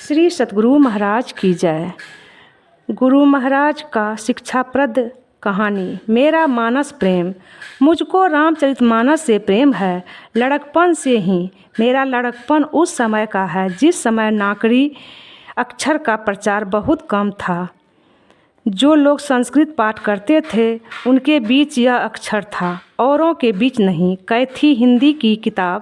श्री सतगुरु महाराज की जय। गुरु महाराज का शिक्षाप्रद कहानी। मेरा मानस प्रेम। मुझको रामचरितमानस से प्रेम है, लड़कपन से ही। मेरा लड़कपन उस समय का है जिस समय नाकरी अक्षर का प्रचार बहुत कम था। जो लोग संस्कृत पाठ करते थे उनके बीच यह अक्षर था, औरों के बीच नहीं। कैथी हिंदी की किताब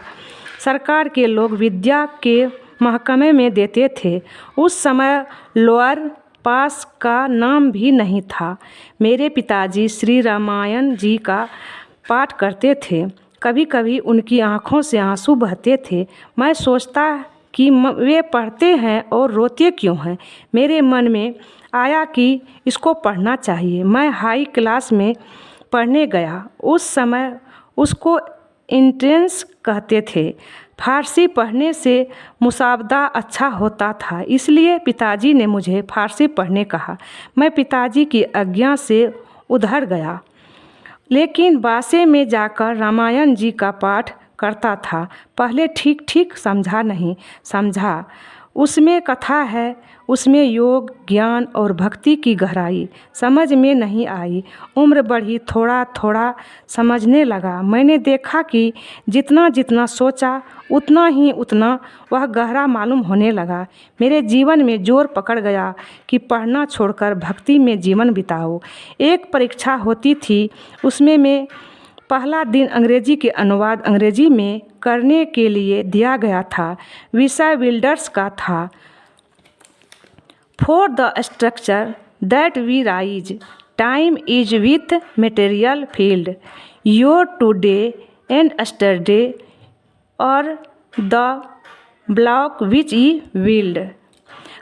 सरकार के लोग विद्या के महकमे में देते थे। उस समय लोअर पास का नाम भी नहीं था। मेरे पिताजी श्री रामायण जी का पाठ करते थे। कभी कभी उनकी आँखों से आंसू बहते थे। मैं सोचता कि वे पढ़ते हैं और रोते क्यों हैं। मेरे मन में आया कि इसको पढ़ना चाहिए। मैं हाई क्लास में पढ़ने गया। उस समय उसको एंट्रेंस कहते थे। फारसी पढ़ने से मुसावदा अच्छा होता था, इसलिए पिताजी ने मुझे फारसी पढ़ने कहा। मैं पिताजी की आज्ञा से उधर गया, लेकिन बासे में जाकर रामायण जी का पाठ करता था। पहले ठीक ठीक समझा नहीं समझा। उसमें कथा है, उसमें योग ज्ञान और भक्ति की गहराई समझ में नहीं आई। उम्र बढ़ी, थोड़ा थोड़ा समझने लगा। मैंने देखा कि जितना जितना सोचा उतना वह गहरा मालूम होने लगा। मेरे जीवन में जोर पकड़ गया कि पढ़ना छोड़कर भक्ति में जीवन बिताओ। एक परीक्षा होती थी, उसमें मैं पहला दिन अंग्रेजी के अनुवाद अंग्रेजी में करने के लिए दिया गया था। विषय बिल्डर्स का था। For the structure that we raise, time is with material filled, your today and yesterday और the block which we build.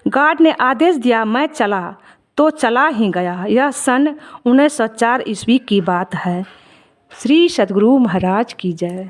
God ने आदेश दिया, मैं चला तो चला ही गया। यह सन 1904 ईस्वी की बात है। श्री सतगुरु महाराज की जय।